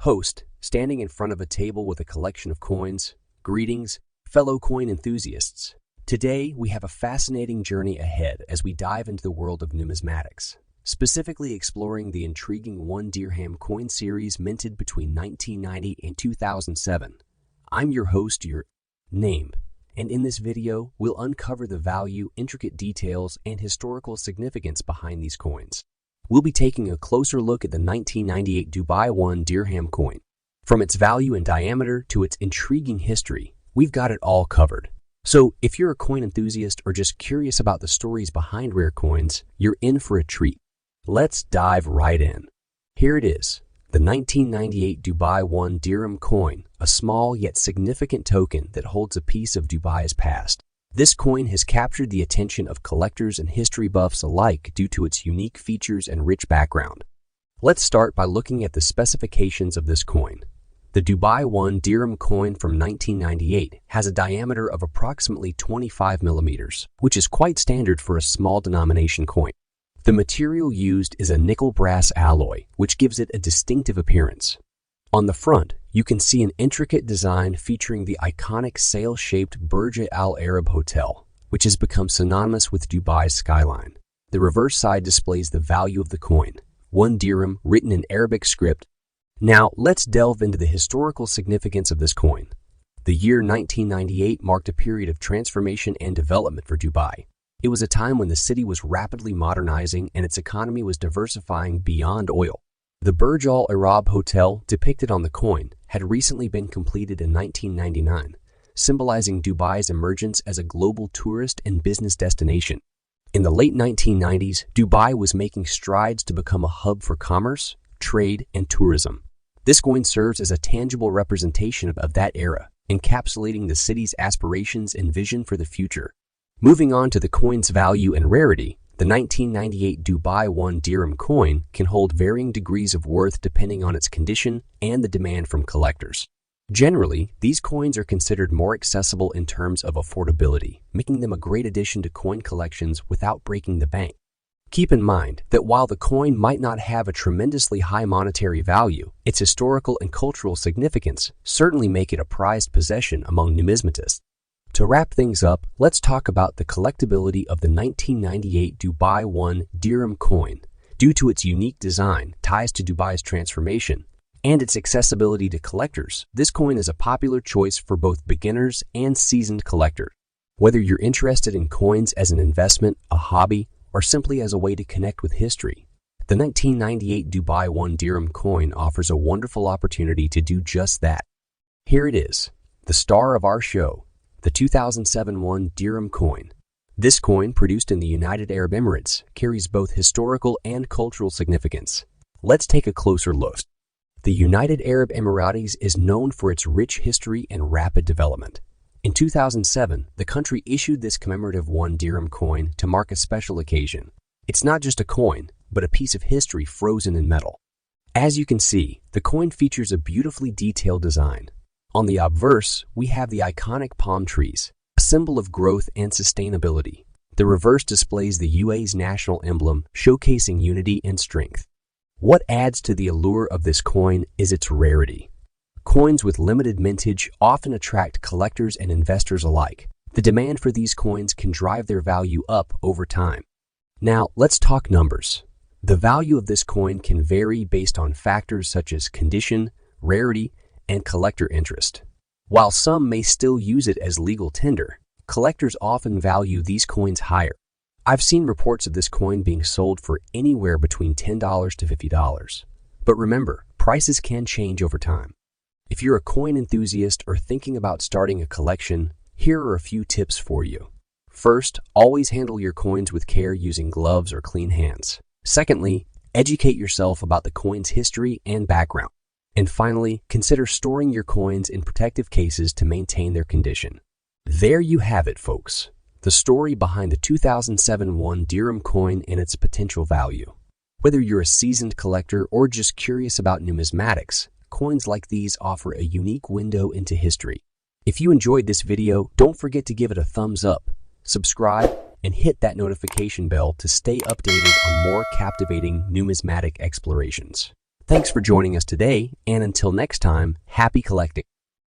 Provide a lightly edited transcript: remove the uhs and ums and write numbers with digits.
host, standing in front of a table with a collection of coins. Greetings, fellow coin enthusiasts. Today, we have a fascinating journey ahead as we dive into the world of numismatics, specifically exploring the intriguing Dirham coin series minted between 1990 and 2007. I'm your host, your name, and in this video, we'll uncover the value, intricate details, and historical significance behind these coins. We'll be taking a closer look at the 1998 Dubai Dirham coin. From its value and diameter to its intriguing history, we've got it all covered. So if you're a coin enthusiast or just curious about the stories behind rare coins, you're in for a treat. Let's dive right in. Here it is, the 1998 Dubai Dirham coin, a small yet significant token that holds a piece of Dubai's past. This coin has captured the attention of collectors and history buffs alike due to its unique features and rich background. Let's start by looking at the specifications of this coin. The Dubai Dirham coin from 1998 has a diameter of approximately 25 millimeters, which is quite standard for a small denomination coin. The material used is a nickel-brass alloy, which gives it a distinctive appearance. On the front, you can see an intricate design featuring the iconic sail-shaped Burj Al Arab Hotel, which has become synonymous with Dubai's skyline. The reverse side displays the value of the coin, 1 dirham written in Arabic script. Now, let's delve into the historical significance of this coin. The year 1998 marked a period of transformation and development for Dubai. It was a time when the city was rapidly modernizing and its economy was diversifying beyond oil. The Burj Al Arab Hotel, depicted on the coin, had recently been completed in 1999, symbolizing Dubai's emergence as a global tourist and business destination. In the late 1990s, Dubai was making strides to become a hub for commerce, trade, and tourism. This coin serves as a tangible representation of that era, encapsulating the city's aspirations and vision for the future. Moving on to the coin's value and rarity, the 1998 Dubai Dirham coin can hold varying degrees of worth depending on its condition and the demand from collectors. Generally, these coins are considered more accessible in terms of affordability, making them a great addition to coin collections without breaking the bank. Keep in mind that while the coin might not have a tremendously high monetary value, its historical and cultural significance certainly make it a prized possession among numismatists. To wrap things up, let's talk about the collectability of the 1998 Dubai Dirham coin. Due to its unique design, ties to Dubai's transformation, and its accessibility to collectors, this coin is a popular choice for both beginners and seasoned collectors. Whether you're interested in coins as an investment, a hobby, or simply as a way to connect with history, the 1998 Dubai Dirham coin offers a wonderful opportunity to do just that. Here it is, the star of our show, the 2007 Dirham coin. This coin, produced in the United Arab Emirates, carries both historical and cultural significance. Let's take a closer look. The United Arab Emirates is known for its rich history and rapid development. In 2007, the country issued this commemorative Dirham coin to mark a special occasion. It's not just a coin, but a piece of history frozen in metal. As you can see, the coin features a beautifully detailed design. On the obverse, we have the iconic palm trees, a symbol of growth and sustainability. The reverse displays the UAE's national emblem, showcasing unity and strength. What adds to the allure of this coin is its rarity. Coins with limited mintage often attract collectors and investors alike. The demand for these coins can drive their value up over time. Now, let's talk numbers. The value of this coin can vary based on factors such as condition, rarity, and collector interest. While some may still use it as legal tender, collectors often value these coins higher. I've seen reports of this coin being sold for anywhere between $10 to $50. But remember, prices can change over time. If you're a coin enthusiast or thinking about starting a collection, here are a few tips for you. First, always handle your coins with care using gloves or clean hands. Secondly, educate yourself about the coin's history and background. And finally, consider storing your coins in protective cases to maintain their condition. There you have it, folks. The story behind the 2007 Dirham coin and its potential value. Whether you're a seasoned collector or just curious about numismatics, coins like these offer a unique window into history. If you enjoyed this video, don't forget to give it a thumbs up, subscribe, and hit that notification bell to stay updated on more captivating numismatic explorations. Thanks for joining us today, and until next time, happy collecting.